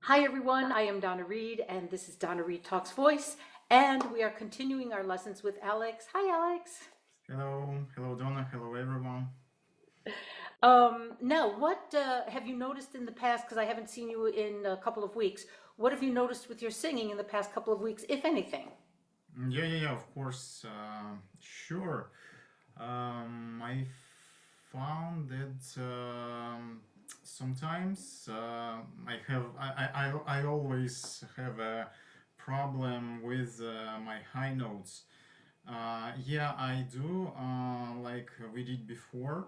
Hi everyone, I am Donna Reid and this is Donna Reid Talks Voice, and we are continuing our lessons with Alex. Hi Alex. Hello Donna, hello everyone. Now what have you noticed in the past, because I haven't seen you in a couple of weeks, what have you noticed with your singing in the past couple of weeks, if anything? Yeah, of course, sure. I found that sometimes I always have a problem with my high notes. Yeah, I do, like we did before.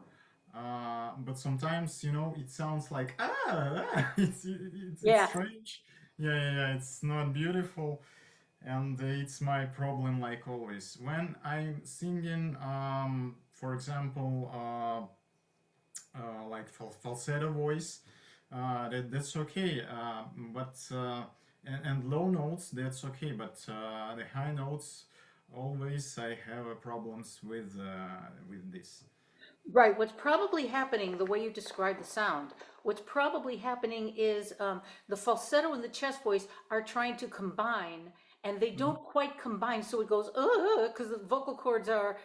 But sometimes, it sounds like it's Yeah. strange. Yeah. It's not beautiful, and it's my problem. Like always, when I'm singing, for example, like falsetto voice, that's okay. And low notes, that's okay. But the high notes, always I have problems with this. Right. What's probably happening, the way you describe the sound, what's probably happening is the falsetto and the chest voice are trying to combine, and they Mhm. don't quite combine. So it goes, because the vocal cords are,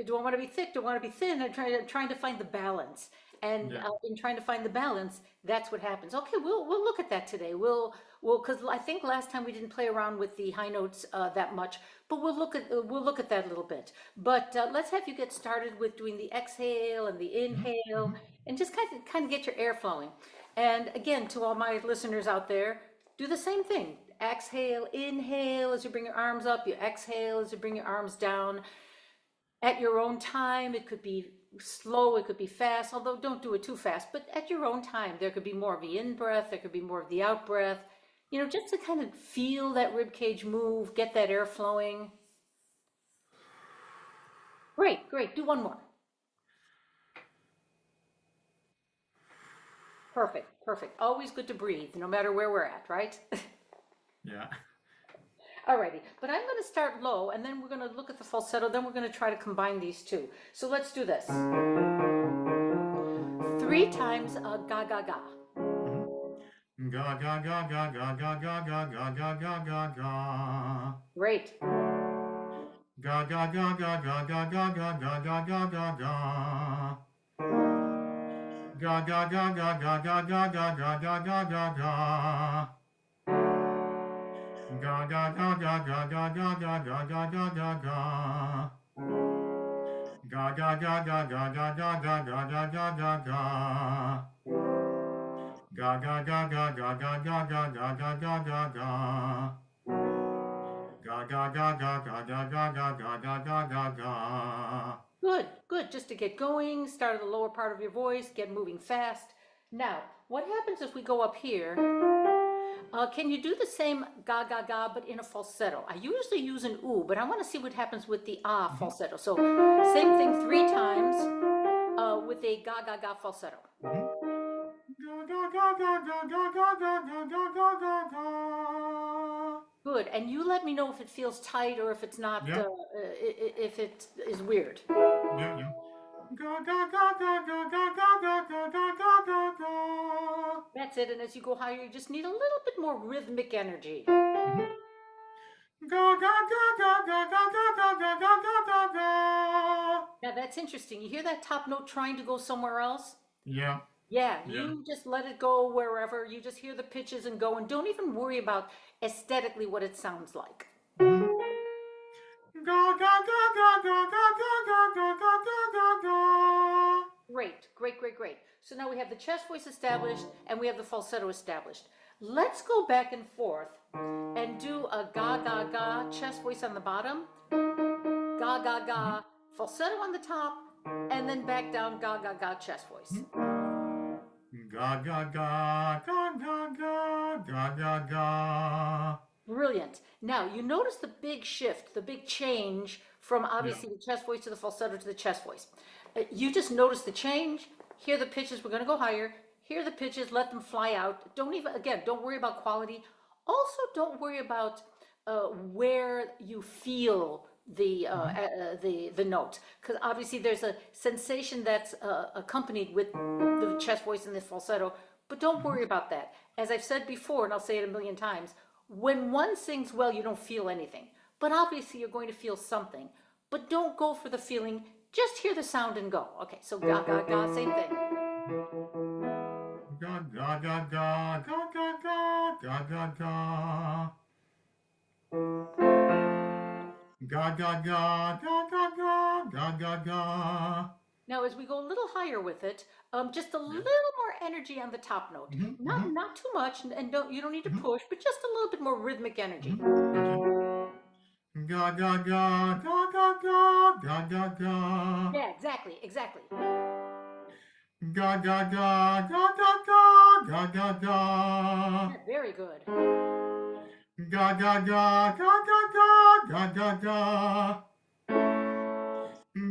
do I want to be thick? Do I want to be thin? I'm trying to find the balance. And Yeah. in trying to find the balance, that's what happens. Okay, we'll look at that today. Because I think last time we didn't play around with the high notes that much, but we'll look at that a little bit. But let's have you get started with doing the exhale and the Mhm. inhale, Mhm. and just kind of get your air flowing. And again, to all my listeners out there, do the same thing. Exhale, inhale as you bring your arms up. You exhale as you bring your arms down. At your own time, it could be slow, it could be fast, although don't do it too fast, but at your own time. There could be more of the in breath, there could be more of the out breath, just to kind of feel that rib cage move, get that air flowing. Great, great. Do one more. Perfect, perfect. Always good to breathe, no matter where we're at, right? Yeah. Alrighty, but I'm going to start low, and then we're going to look at the falsetto, then we're going to try to combine these two. So let's do this. Three times ga ga ga. Mhm. Ga ga ga ga ga ga ga ga ga ga ga ga ga. Great. Ga ga ga ga ga ga ga ga ga ga ga ga ga. Ga ga ga ga ga ga ga ga ga ga ga ga ga. Ga ga ga ga ga ga ga ga ga ga ga ga ga. Ga ga ga ga ga ga ga ga ga ga ga ga ga. Ga ga ga ga ga ga ga ga ga ga ga ga ga. Ga ga ga ga ga ga ga ga ga ga ga ga ga. Good, good. Just to get going, start at the lower part of your voice, get moving fast. Now, what happens if we go up here? Can you do the same ga ga ga, but in a falsetto? I usually use an ooh, but I want to see what happens with the ah Mhm. falsetto. So, same thing three times with a ga ga ga falsetto. Mhm. Ga ga ga ga ga ga ga ga ga ga ga ga ga. Good. And you let me know if it feels tight or if it's not, Yeah, if it is weird. yeah. Ga ga ga ga ga ga ga ga ga ga ga ga ga. That's it. And as you go higher, you just need a little bit more rhythmic energy. Mhm. Ga ga ga ga ga ga ga ga ga ga ga ga ga. Now that's interesting. You hear that top note trying to go somewhere else? Yeah, Yeah, yeah. you just let it go wherever. You just hear the pitches and go, and don't even worry about aesthetically what it sounds like. Mhm. Ga ga ga ga ga ga ga ga ga ga ga ga ga. Great, great, great, great. So now we have the chest voice established and we have the falsetto established. Let's go back and forth and do a ga ga ga chest voice on the bottom, ga ga ga Mhm. falsetto on the top, and then back down ga ga ga chest voice. Mhm. Ga ga ga ga ga ga ga ga ga. Brilliant. Now you notice the big shift, the big change from Yeah. obviously the chest voice to the falsetto to the chest voice. You just notice the change. Hear the pitches. We're going to go higher. Hear the pitches. Let them fly out. Don't even again. Don't worry about quality. Also, don't worry about where you feel Mhm. the note, because obviously there's a sensation that's accompanied with the chest voice and the falsetto, But don't Mhm. worry about that. As I've said before, and I'll say it a million times, when one sings well, you don't feel anything. But obviously, you're going to feel something. But don't go for the feeling. Just hear the sound and go. Okay, so ga, ga, ga, same thing. Ga ga ga ga ga ga ga ga ga ga. Ga ga ga ga ga ga ga ga ga. Now, as we go a little higher with it, just a Yeah. little more energy on the top note. Mhm, mhm, Not too much, and don't you don't need to mhm, push, but just a little bit more rhythmic energy. mhm. Okay. Ga ga ga ga ga ga ga ga ga. Yeah, exactly, exactly. Ga ga ga ga ga ga ga ga ga. Yeah, very good. Ga ga ga ga ga ga ga ga ga.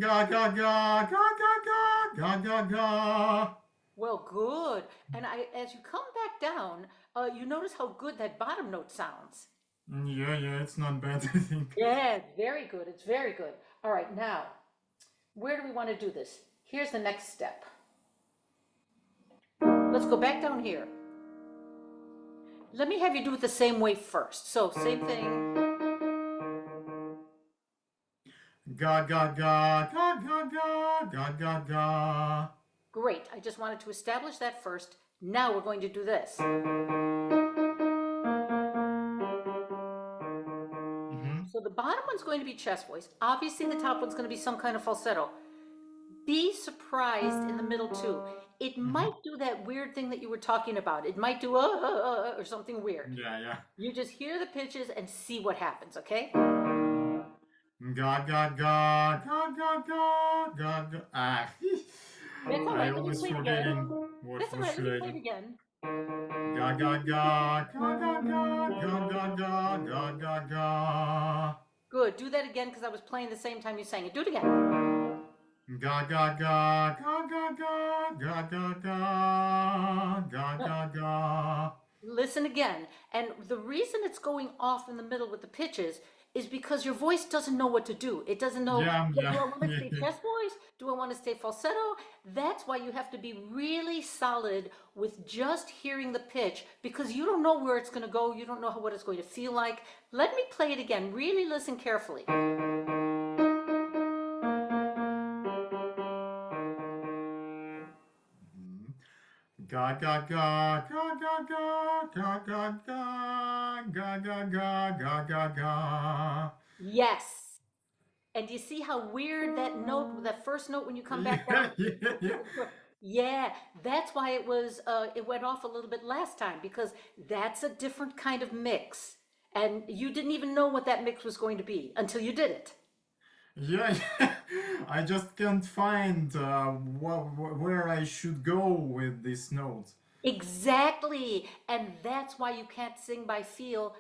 Ga ga ga ga ga ga ga ga ga. Well, good. And as you come back down, you notice how good that bottom note sounds. Yeah, yeah, it's not bad, I think. Yeah, it's very good. It's very good. All right, now, where do we want to do this? Here's the next step. Let's go back down here. Let me have you do it the same way first. So, same thing. Ga ga ga ga ga ga ga ga ga. Great. I just wanted to establish that first. Now we're going to do this. Mhm. So the bottom one's going to be chest voice. Obviously, the top one's going to be some kind of falsetto. Be surprised in the middle too. It Mhm. might do that weird thing that you were talking about. It might do or something weird. Yeah, yeah. You just hear the pitches and see what happens, okay? Ga ga ga ga ga ga ga ga. Ah, That's all I right. Let me always play it again. forgetting what That's all what right. Let should me I play do. it again. Ga ga ga ga ga ga ga ga ga ga ga ga. Good. Do that again because I was playing the same time you sang it. Do it again. Ga ga ga ga ga ga ga ga ga ga No, ga ga. listen again. And the reason it's going off in the middle with the pitches is because your voice doesn't know what to do. It doesn't know, Yeah, well, yeah, do I want to yeah, stay yeah. chest voice? Do I want to stay falsetto? That's why you have to be really solid with just hearing the pitch because you don't know where it's going to go. You don't know what it's going to feel like. Let me play it again. Really listen carefully. Ga ga ga ga ga ga ga ga ga ga ga ga ga ga ga. Yes. And do you see how weird that note, that first note when you come back Yeah, down? yeah, yeah. Yeah, that's why it went off a little bit last time because that's a different kind of mix. And you didn't even know what that mix was going to be until you did it. Yeah, yeah. I just can't find where I should go with this note. Exactly. And that's why you can't sing by feel.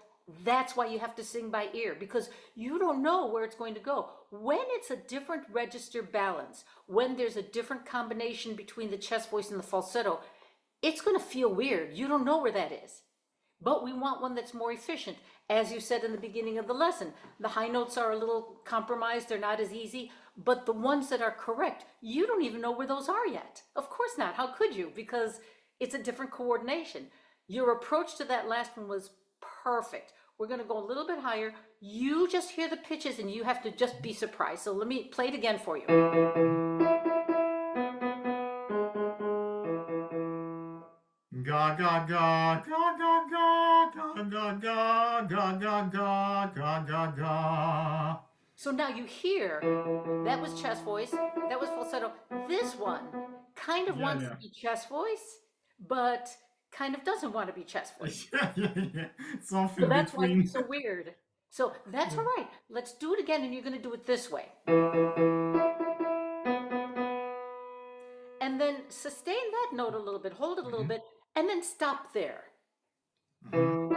That's why you have to sing by ear because you don't know where it's going to go. When it's a different register balance, when there's a different combination between the chest voice and the falsetto, it's going to feel weird. You don't know where that is. But we want one that's more efficient. As you said in the beginning of the lesson, the high notes are a little compromised, they're not as easy, but the ones that are correct, you don't even know where those are yet. Of course not. How could you? Because it's a different coordination. Your approach to that last one was perfect. We're going to go a little bit higher. You just hear the pitches and you have to just be surprised. So let me play it again for you. Ga ga ga ga ga ga ga ga ga ga ga ga ga ga ga. So now you hear that was chest voice, that was falsetto. This one kind of Yeah, wants to yeah. be chest voice, but kind of doesn't want to be chest voice. Yeah, yeah, yeah. So Something that's why between. it's so weird. So that's all right. Let's do it again, and you're going to do it this way. And then sustain that note a little bit, hold it a little Mhm, bit, and then stop there. mhm.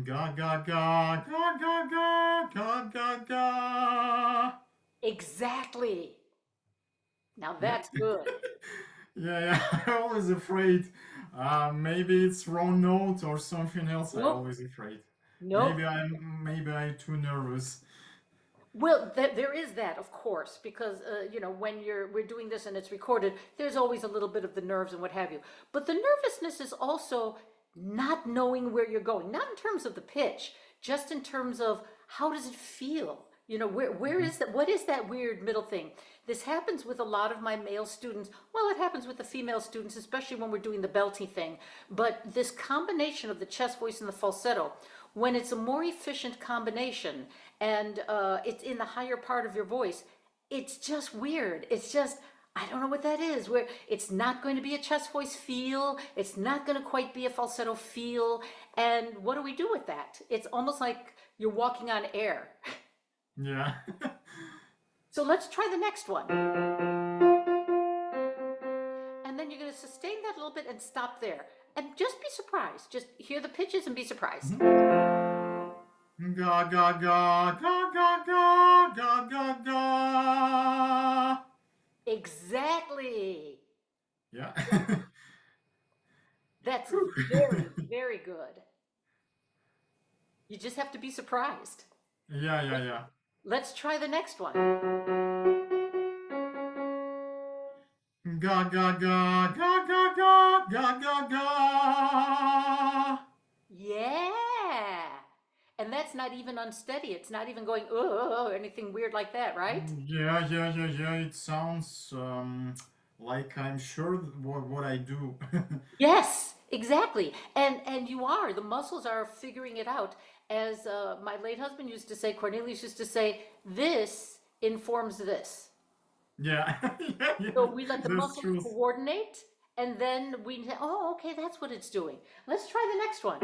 Ga ga ga ga ga ga ga ga ga. Exactly. Now Yeah. that's good. Yeah, yeah. I'm always afraid. Maybe it's wrong note or something else. I Nope. always afraid. Nope. Maybe I'm too nervous. Well, there is that, of course, because when we're doing this and it's recorded, there's always a little bit of the nerves and what have you. But the nervousness is also not knowing where you're going, not in terms of the pitch, just in terms of how does it feel? Where Mhm. is that? What is that weird middle thing? This happens with a lot of my male students. Well, it happens with the female students, especially when we're doing the belty thing. But this combination of the chest voice and the falsetto, when it's a more efficient combination and it's in the higher part of your voice, it's just weird. It's just, I don't know what that is. Where it's not going to be a chest voice feel, it's not going to quite be a falsetto feel. And what do we do with that? It's almost like you're walking on air. Yeah. So let's try the next one. And then you're going to sustain that a little bit and stop there. And just be surprised. Just hear the pitches and be surprised. Mhm. Ga ga ga ga ga ga ga ga ga. Exactly. Yeah. That's Whew. very, very good. You just have to be surprised. Yeah, yeah, yeah. Let's try the next one. Ga ga ga ga ga ga ga ga ga. Yeah. And that's not even unsteady. It's not even going, or anything weird like that, right? Yeah, yeah, yeah, yeah. It sounds like I'm sure what I do. Yes, exactly. And you are. The muscles are figuring it out. As my late husband used to say, Cornelius used to say, this informs this. Yeah, yeah, So yeah. we let the That's muscles true. coordinate, and then we say, oh, okay, that's what it's doing. Let's try the next one.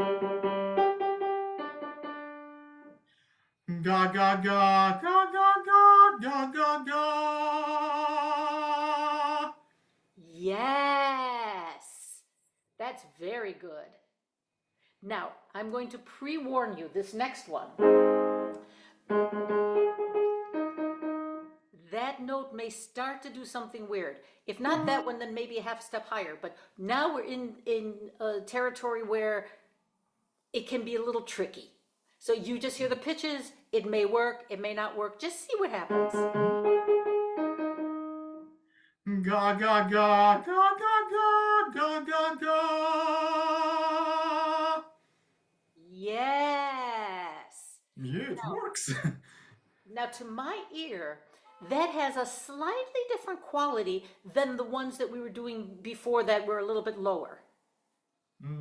Ga ga ga ga ga ga ga ga ga. Yes, that's very good. Now, I'm going to pre-warn you, this next one, that note may start to do something weird. If not that one, then maybe a half step higher. But now we're in a territory where it can be a little tricky. So you just hear the pitches. It may work, it may not work. Just see what happens. Mhm. Ga ga ga ga ga ga ga ga ga. Yes. Yeah, it Now, works. now to my ear, that has a slightly different quality than the ones that we were doing before that were a little bit lower.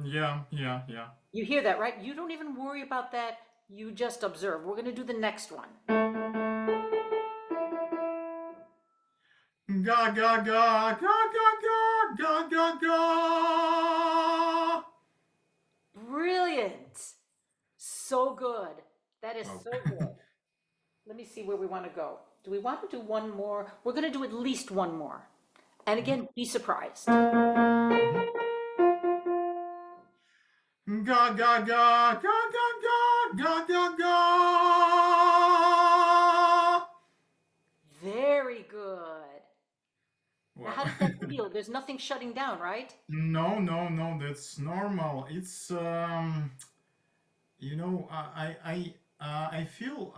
Yeah, yeah, yeah. You hear that, right? You don't even worry about that. You just observe. We're going to do the next one. Ga ga ga ga ga ga ga ga ga. Brilliant. So good. That is Oh. so good. Let me see where we want to go. Do we want to do one more? We're going to do at least one more. And Mhm, again, be surprised. mhm. Ga ga ga ga ga ga ga ga ga. Very good. Now, Well, how does that feel? There's nothing shutting down, right? no, no, no, that's normal. It's I feel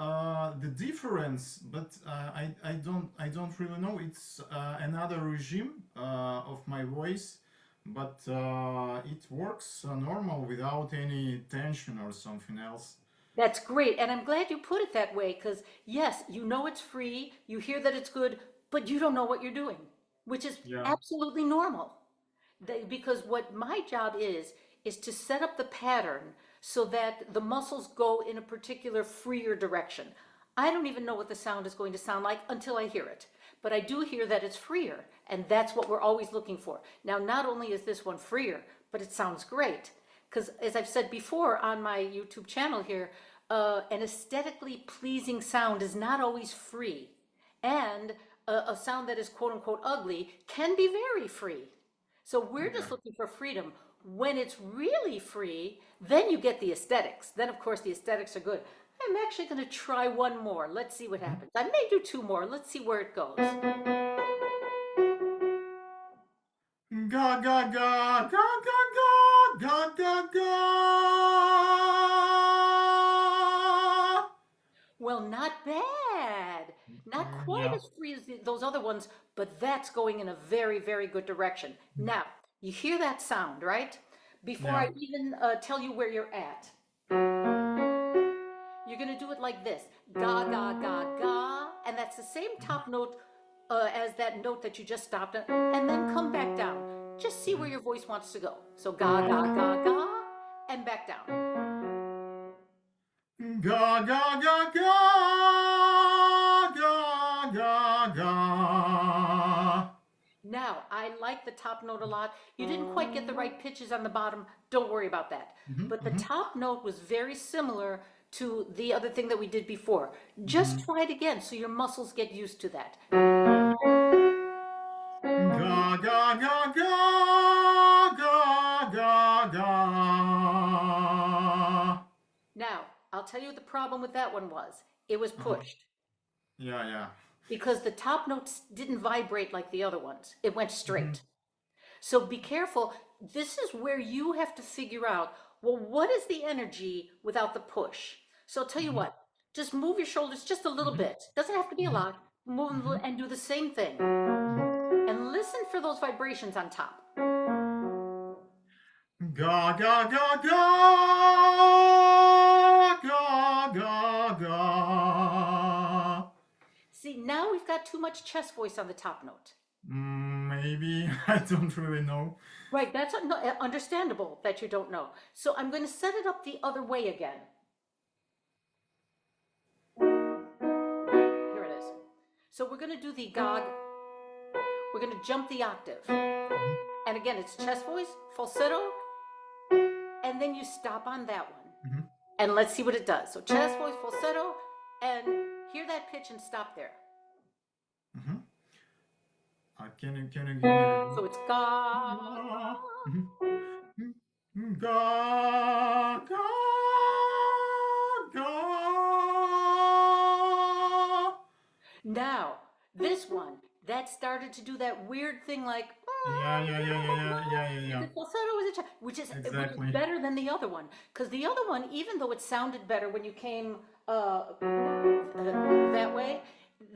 the difference, but I don't really know. It's another regime of my voice, but it works normal without any tension or something else. That's great. And I'm glad you put it that way because, yes, you know it's free, you hear that it's good, but you don't know what you're doing, which is Yeah. absolutely normal. Because what my job is to set up the pattern so that the muscles go in a particular freer direction. I don't even know what the sound is going to sound like until I hear it. But I do hear that it's freer, and that's what we're always looking for. Now, not only is this one freer, but it sounds great. Because as I've said before on my YouTube channel here, an aesthetically pleasing sound is not always free. And a sound that is quote unquote ugly can be very free. So we're Yeah. just looking for freedom. When it's really free, then you get the aesthetics. Then, of course, the aesthetics are good. I'm actually going to try one more. Let's see what Mhm. happens. I may do two more. Let's see where it goes. Ga ga ga ga ga ga ga ga ga. Well, not bad. quite yeah. as free as those other ones, but that's going in a very, very good direction. Now, you hear that sound, right? Before Yeah. I even tell you where you're at, you're gonna do it like this: ga, ga, ga, ga, and that's the same Mhm. top note as that note that you just stopped at, and then come back down. Just see where Mhm. your voice wants to go. So ga, ga, ga, ga, and back down. Ga ga ga ga ga ga ga. Now, I like the top note a lot. You didn't quite get the right pitches on the bottom. Don't worry about that. Mhm, But the mhm, top note was very similar to the other thing that we did before. Just mhm. try it again so your muscles get used to that. Ga ga ga ga ga ga ga. Now, I'll tell you what the problem with that one was. It was Uh-huh. pushed Yeah, yeah. because the top notes didn't vibrate like the other ones. It went Mhm, straight. So be careful. This is where you have to figure out, well, what is the energy without the push? So I'll tell you mhm, what, just move your shoulders just a little mhm, bit. Doesn't have to be a mhm, lot. Move them mhm, and do the same thing. mhm. And listen for those vibrations on top. Ga ga ga ga ga ga ga. See, now we've got too much chest voice on the top note. Maybe I don't really know. Right, that's understandable that you don't know. So I'm going to set it up the other way again. Here it is. So we're going to do the gog. We're going to jump the octave. Mhm, And again, it's chest voice, falsetto, and then you stop on that one. mhm, And let's see what it does. So chest voice, falsetto, and hear that pitch and stop there. mhm. Can you give me the So it's ga, ga? ga. Mhm. Ga ga ga. Now, this one, that started to do that weird thing like, Yeah, yeah, yeah, yeah, yeah, yeah, yeah, is yeah. it falsetto? Is it which is Exactly. better than the other one? Because the other one, even though it sounded better when you came that way,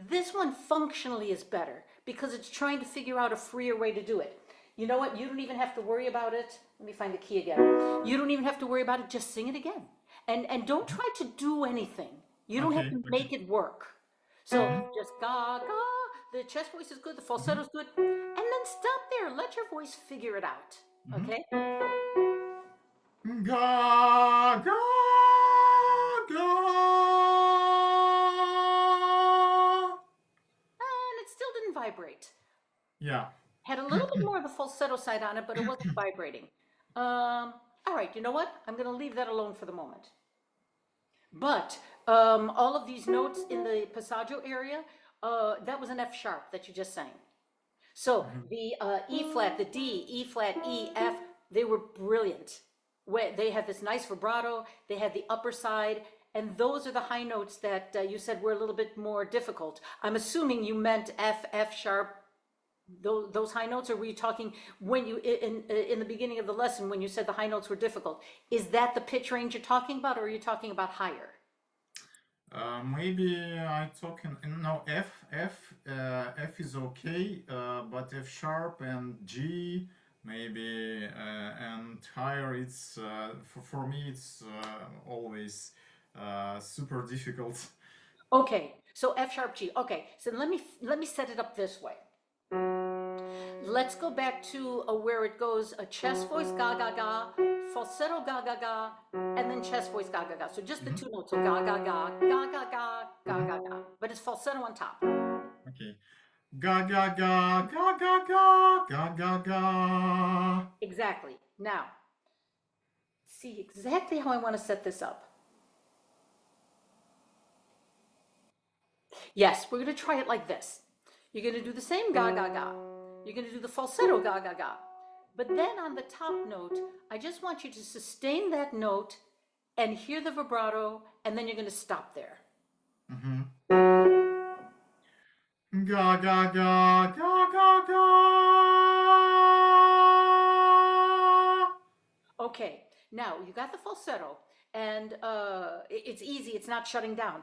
this one functionally is better because it's trying to figure out a freer way to do it. You know what? You don't even have to worry about it. Let me find the key again. You don't even have to worry about it. Just sing it again, and don't try to do anything. You don't have Okay, to okay. make it work. So Mhm, just ga ga. The chest voice is good. The falsetto mhm, is good, and then stop there. Let your voice figure it out. mhm. Okay? Ga ga ga. And it still didn't vibrate. Yeah. Had a little bit more of the falsetto side on it, but it wasn't vibrating. All right, you know what? I'm going to leave that alone for the moment. But all of these notes in the passaggio area, that was an F sharp that you just sang. So Mhm, the E flat, the D, E flat, E, F, they were brilliant. They had this nice vibrato, they had the upper side, and those are the high notes that you said were a little bit more difficult. I'm assuming you meant F, F sharp, those high notes, or were you talking when you in the beginning of the lesson when you said the high notes were difficult? Is that the pitch range you're talking about, or are you talking about higher? maybe I talking no F is okay, but F sharp and G maybe and higher it's for me it's always super difficult. Okay, so F sharp G. Okay, so let me set it up this way. Let's go back to where it goes a chest voice ga ga ga, falsetto ga ga ga, and then chest voice ga ga ga. So just the Mhm, two notes. So ga ga ga ga ga ga ga mhm. ga ga. But it's falsetto on top. Okay. Ga ga ga ga ga ga ga ga ga. Exactly. Now, see exactly how I want to set this up. Yes, we're going to try it like this. You're going to do the same ga ga ga. You're going to do the falsetto ga ga ga. But then on the top note, I just want you to sustain that note and hear the vibrato, and then you're going to stop there. Mhm. Ga ga ga ga ga ga. Okay, now you got the falsetto, and it's easy, it's not shutting down,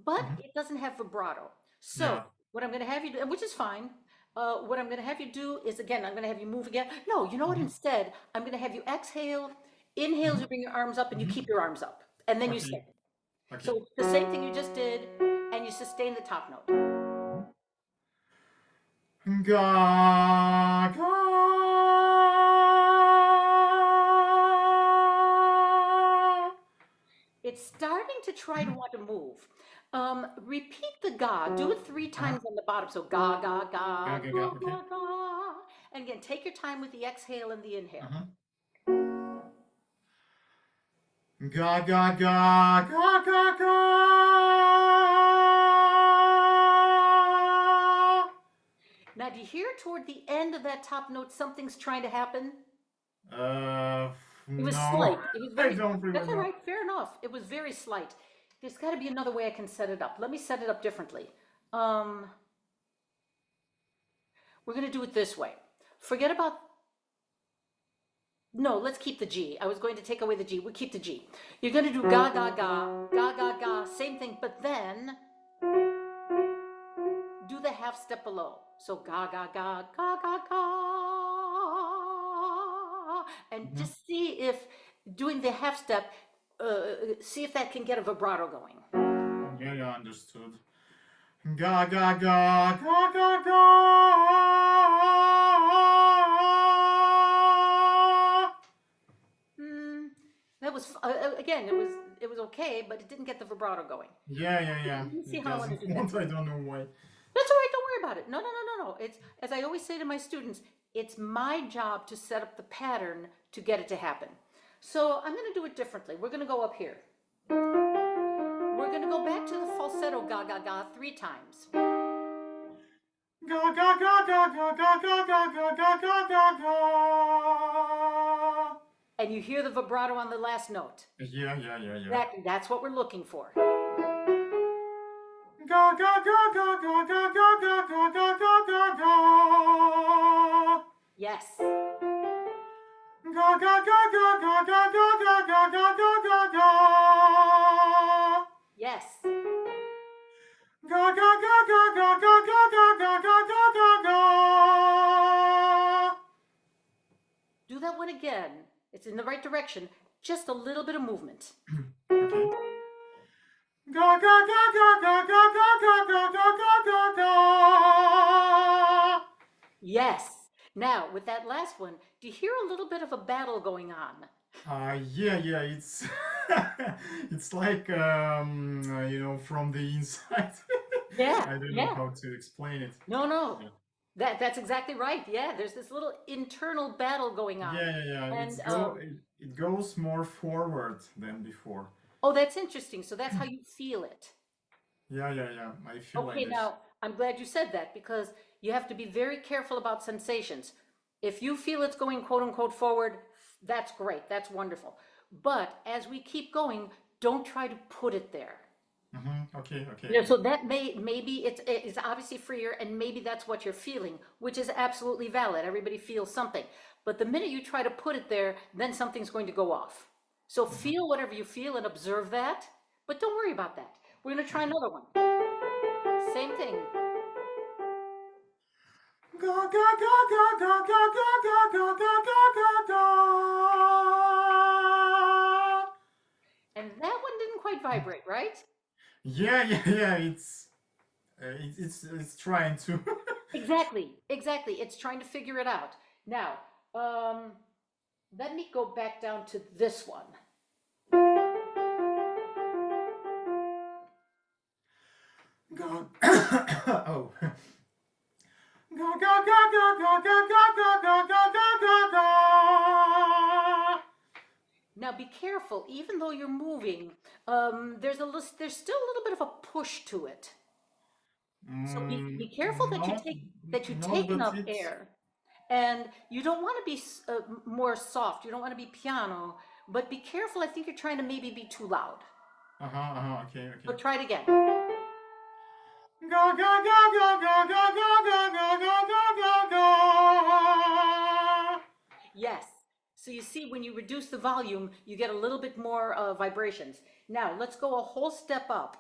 but Mhm. it doesn't have vibrato. So Yeah. what I'm gonna have you do, which is fine. What I'm gonna have you do is, again, I'm gonna have you move again. No, you know what? Mhm, Instead, I'm gonna have you exhale, inhale as mhm, you bring your arms up, and you mhm. keep your arms up, and then you Okay, stay. okay. So the same thing you just did, and you sustain the top note. Ga, ga. It's starting to try to want to move. Repeat the ga. Do it three Uh-huh. times on the bottom. So ga, ga, Ga, ga, ga, ga. ga, Okay. ga, ga. And again, take your time with the exhale and the inhale. Uh-huh. Ga, ga, ga, ga, ga, ga. Now, do you hear toward the end of that top note something's trying to happen? It was No, slight. It was I very, don't really that's all know. right, fair enough. It was very slight. There's got to be another way I can set it up. Let me set it up differently. Um, we're going to do it this way. Forget about, no, let's keep the G. I was going to take away the G. We'll keep the G. You're going to do ga, ga, ga, ga, ga, ga, same thing, but then do the half step below. So ga, ga, ga, ga, ga, ga. And Mhm. just see if doing the half step, see if that can get a vibrato going. Yeah, yeah, understood. Ga, ga, ga, ga, ga, ga. Hmm, that was, again, it was okay, but it didn't get the vibrato going. Yeah, yeah, yeah. Let me see It how I want doesn't to do that. want, I don't know why. That's all right. Don't worry about it. No, no, no, no, no. It's, as I always say to my students, it's my job to set up the pattern to get it to happen. So I'm going to do it differently. We're going to go up here. We're going to go back to the falsetto ga ga ga three times. Ga, ga, ga, ga, ga, ga, ga, ga, ga, ga, ga, ga, ga. And you hear the vibrato on the last note. Yeah, yeah, yeah, yeah. Exactly. That's what we're looking for. Ga, ga, ga, ga, ga, ga, ga, ga, ga, ga, ga, ga, ga. Yes. Ga, ga, ga, ga, ga, ga, ga, ga, ga, ga, ga, ga, ga. Yes. Ga, ga, ga, ga, ga, ga, ga, ga, ga, ga, ga, ga, ga. Do that one again. It's in the right direction. Just a little bit of movement. Okay. Ga, ga, ga, ga, ga, ga, ga, ga, ga, ga, ga, ga, ga. Yes. Now, with that last one, do you hear a little bit of a battle going on? Yeah, yeah, it's it's like from the inside. Yeah, I don't know yeah. how to explain it. No, no. Yeah, That's exactly right. Yeah, there's this little internal battle going on. yeah, yeah, yeah. And It goes more forward than before. oh, that's interesting. So that's how you feel it. Yeah, yeah, yeah. I feel like Okay, this. now I'm glad you said that because you have to be very careful about sensations. If you feel it's going quote unquote forward, that's great. That's wonderful. But as we keep going, don't try to put it there. Okay, okay, You know, okay. so that maybe it's obviously freer, and maybe that's what you're feeling, which is absolutely valid. Everybody feels something, but the minute you try to put it there, then something's going to go off. So Mhm, feel whatever you feel and observe that, but don't worry about that. We're going to try okay. another one. Same thing, Ga ga ga ga ga ga ga ga ga ga ga ga ga. and that one didn't quite vibrate, right? Yeah, yeah, yeah. It's trying to. Exactly, exactly. It's trying to figure it out. Now, um, let me go back down to this one. Go. Oh. Go go go go go go go go go go go go go. Now be careful, even though you're moving, there's still a little bit of a push to it. So be careful Not that you not, take but enough it's. air, and you don't want to be more soft. You don't want to be piano, but be careful. I think you're trying to maybe be too loud. Okay, So okay. try it again. Go go go go go go go go go go go go go. Yes. So you see, when you reduce the volume, you get a little bit more vibrations. Now let's go a whole step up.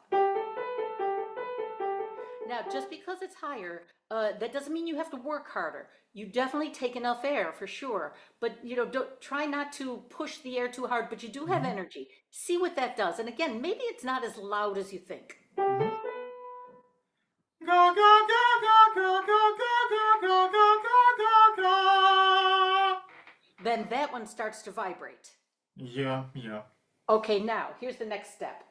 Now, just because it's higher, that doesn't mean you have to work harder. You definitely take enough air for sure, but don't try not to push the air too hard, but you do have Mm-hmm. energy. See what that does. And again, maybe it's not as loud as you think. Mm-hmm. Ga ga ga ga ga ga ga ga ga ga ga ga. Then that one starts to vibrate. Yeah, yeah. Okay, now here's the next step.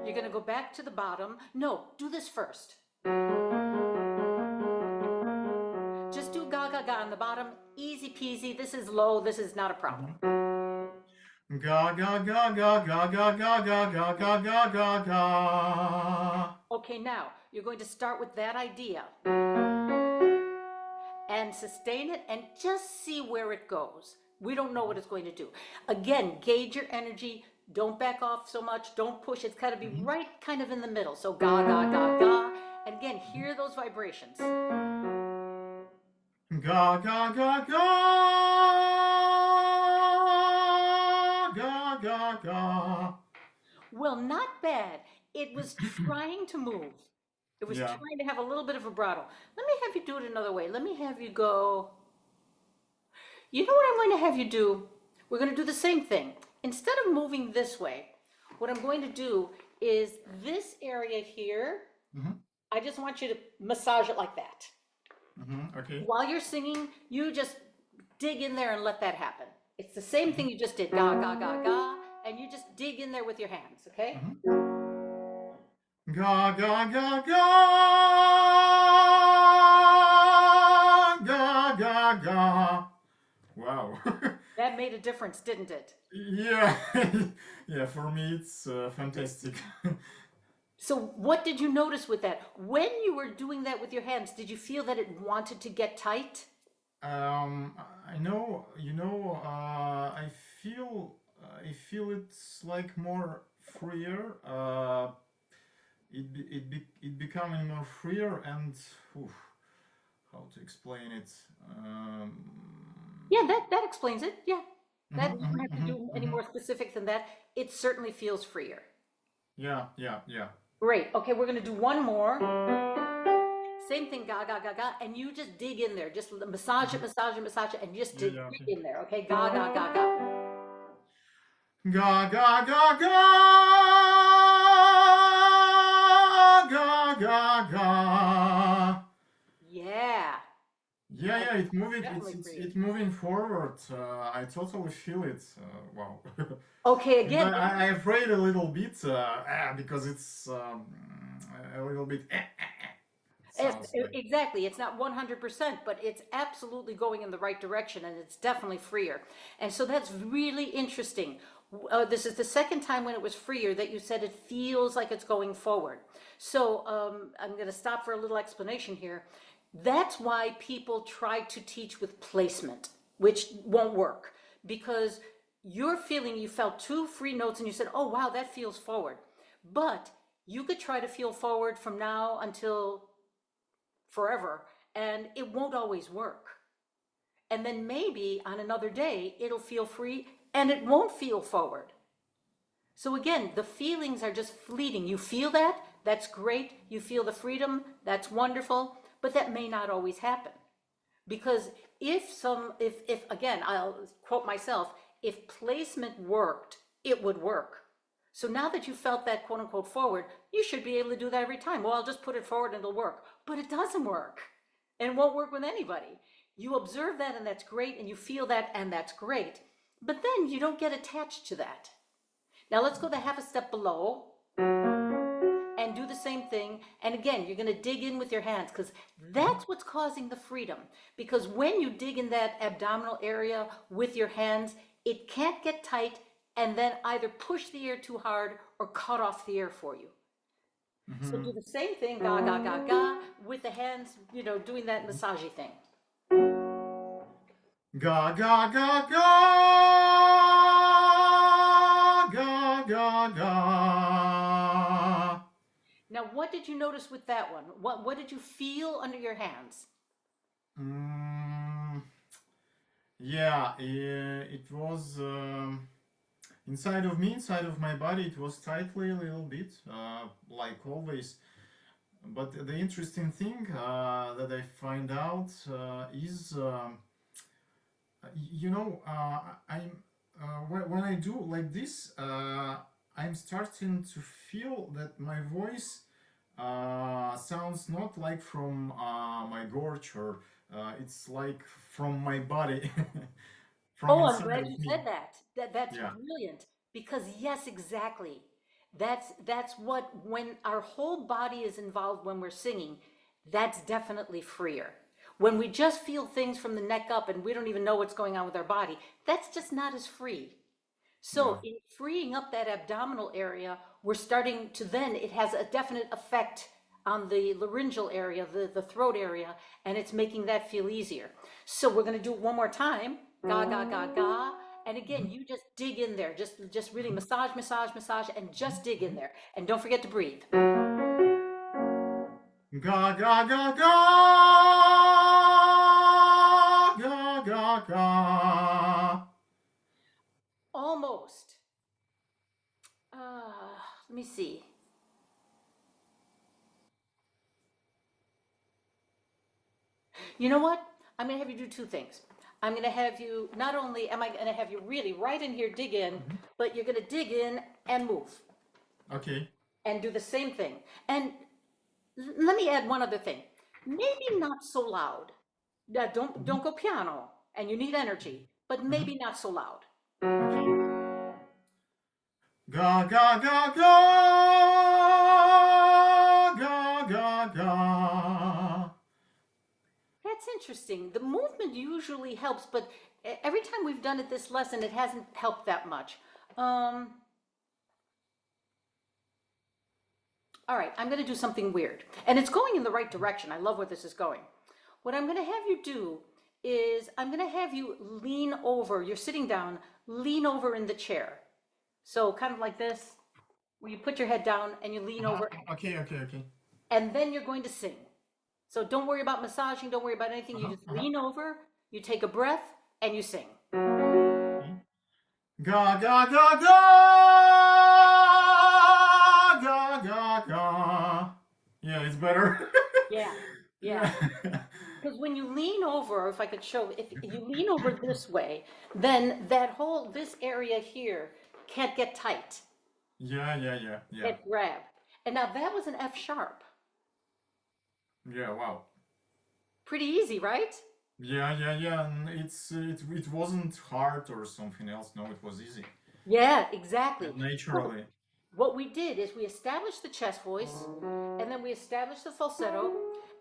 You're going to go back to the bottom. No, do this first. Just do ga ga ga on the bottom. Easy peasy. This is low. This is not a problem. Mm-hmm. Ga ga ga ga ga ga ga ga ga ga ga ga ga. Okay, now you're going to start with that idea and sustain it and just see where it goes. We don't know what it's going to do. Again, gauge your energy. Don't back off so much. Don't push. It's got to be Mm-hmm. right kind of in the middle. So ga ga ga ga. And again, hear those vibrations. Ga ga ga ga ga ga ga. Well, not bad. It was trying to move. It was Yeah. trying to have a little bit of vibrato. Let me have you do it another way. Let me have you go. You know what I'm going to have you do? We're going to do the same thing. Instead of moving this way, what I'm going to do is this area here, Mm-hmm. I just want you to massage it like that. Mm-hmm. Okay. While you're singing, you just dig in there and let that happen. It's the same thing you just did, ga, ga, ga, ga, and you just dig in there with your hands, okay? Mm-hmm. Ga ga ga ga ga ga ga. Wow. That made a difference, didn't it? Yeah. Yeah, for me it's fantastic. So what did you notice with that? When you were doing that with your hands, did you feel that it wanted to get tight? I know, I feel it's like more freer. It becoming more freer and oof, how to explain it? Um, Yeah, that explains it. Yeah. That mhm, you don't mhm, have to mhm, do any mhm. more specific than that. It certainly feels freer. Yeah, yeah, yeah. Great. Okay, we're gonna do one more. Same thing, ga ga ga ga, and you just dig in there. Just massage it, Mhm. massage it, massage it, and just Yeah, dig, yeah, dig okay. in there. Okay, ga ga ga ga. Ga ga ga ga ga ga ga. Yeah, Yeah, and yeah, it moving. definitely It's freer. it moving forward. I totally feel it. Wow. Okay, And again, I afraid a little bit because it's a little bit. Sounds like. exactly. It's not 100%, but it's absolutely going in the right direction and it's definitely freer. And so that's really interesting. This is the second time when it was freer that you said it feels like it's going forward. So I'm going to stop for a little explanation here. That's why people try to teach with placement, which won't work because you're feeling you felt two free notes and you said, oh, wow, that feels forward. But you could try to feel forward from now until forever, and it won't always work. And then maybe on another day, it'll feel free and it won't feel forward. So again, the feelings are just fleeting. You feel that, that's great. You feel the freedom, that's wonderful, but that may not always happen. Because if again, I'll quote myself, if placement worked, it would work. So now that you felt that quote unquote forward, you should be able to do that every time. Well, I'll just put it forward and it'll work. But it doesn't work. And it won't work with anybody. You observe that and that's great, and you feel that and that's great. But then you don't get attached to that. Now let's go the half a step below and do the same thing. And again, you're going to dig in with your hands because Mhm. that's what's causing the freedom. Because when you dig in that abdominal area with your hands, it can't get tight and then either push the air too hard or cut off the air for you. So do Mhm. the same thing, ga, ga, ga, ga, with the hands, doing that massagey thing. Ga ga ga ga ga ga ga. Now, what did you notice with that one? What did you feel under your hands? Mm, yeah, it was. inside of me, inside of my body, it was tightly a little bit, like always. But the interesting thing that I find out is, I'm when I do like this, I'm starting to feel that my voice sounds not like from my gorge, or it's like from my body, from Oh, I'm inside glad of you me. said that. That's Yeah, brilliant. Because yes, exactly. That's what when our whole body is involved when we're singing, that's definitely freer. When we just feel things from the neck up and we don't even know what's going on with our body, that's just not as free. yeah, So in freeing up that abdominal area, we're starting to then, it has a definite effect on the laryngeal area, the throat area, and it's making that feel easier. So we're going to do it one more time. Ga, ga, ga, ga. And again, mhm, you just dig in there. Just really mhm, massage, massage, massage, and mhm, just dig in mhm. there. And don't forget to breathe. Ga ga ga ga ga ga ga. Almost. Let me see. You know what? I'm going to have you do two things. I'm going to have you, not only am I going to have you really right in here dig in, Mhm. but you're going to dig in and move Okay. and do the same thing. And let me add one other thing. Maybe not so loud. Mhm, Don't go piano, and you need energy, but mhm. maybe not so loud. Okay. Ga ga ga ga ga ga ga. That's interesting. The movement usually helps, but every time we've done it this lesson, it hasn't helped that much. Um, All right, I'm going to do something weird. And it's going in the right direction. I love where this is going. What I'm going to have you do is I'm going to have you lean over. You're sitting down, lean over in the chair. So kind of like this, where you put your head down and you lean over, Okay, okay, okay. and then you're going to sing. So don't worry about massaging, don't worry about anything. You Uh-huh, just uh-huh. lean over, you take a breath, and you sing. Okay. Ga ga ga ga ga ga ga. Yeah, it's better. Yeah, yeah. Yeah. Because when you lean over, if I could show, if you lean over this way, then this area here can't get tight, Yeah, yeah, yeah, yeah. get grab. And now that was an F sharp. Yeah, wow. Pretty easy, right? Yeah, yeah, yeah. And it wasn't hard or something else. No, it was easy. Yeah, exactly. And So naturally. what we did is we established the chest voice, and then we established the falsetto,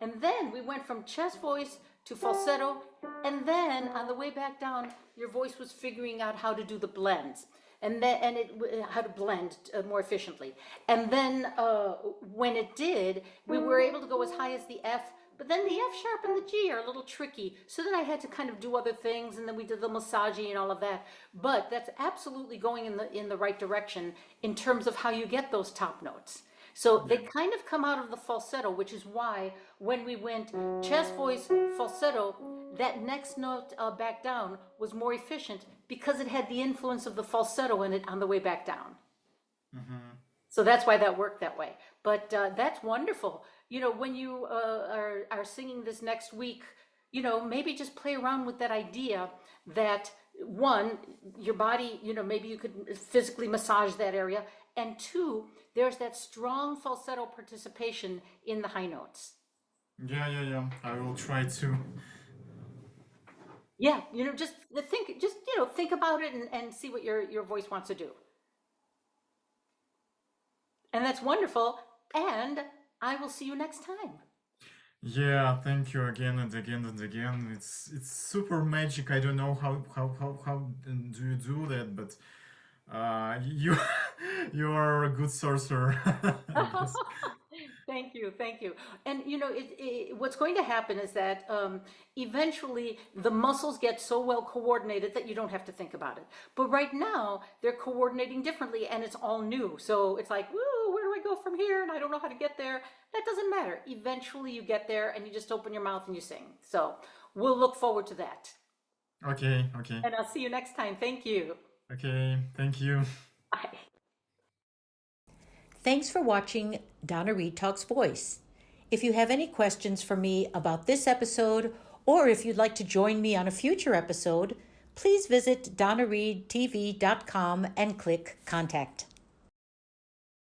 and then we went from chest voice to falsetto, and then on the way back down, your voice was figuring out how to do the blends, and then how to blend more efficiently. And then when it did, we were able to go as high as the F. But then the F sharp and the G are a little tricky. So then I had to kind of do other things, and then we did the massaging and all of that. But that's absolutely going in the right direction in terms of how you get those top notes. So they Yeah. kind of come out of the falsetto, which is why when we went chest voice falsetto, that next note back down was more efficient because it had the influence of the falsetto in it on the way back down. Mm-hmm. So that's why that worked that way. But that's wonderful. When you are singing this next week, maybe just play around with that idea that one, your body, maybe you could physically massage that area. And two, there's that strong falsetto participation in the high notes. Yeah, yeah, yeah. I will try to. Yeah, think about it and see what your voice wants to do. And that's wonderful. And I will see you next time. Yeah, thank you again and again and again. It's super magic. I don't know how do you do that, but you you are a good sorcerer, I guess. Thank you, thank you. And what's going to happen is that eventually the muscles get so well coordinated that you don't have to think about it. But right now they're coordinating differently and it's all new. So it's like, woo, where do I go from here? And I don't know how to get there. That doesn't matter. Eventually you get there and you just open your mouth and you sing. So we'll look forward to that. Okay, okay. And I'll see you next time. Thank you. Okay, thank you. Bye. Thanks for watching Donna Reid Talks Voice. If you have any questions for me about this episode, or if you'd like to join me on a future episode, please visit donnareedtv.com and click Contact.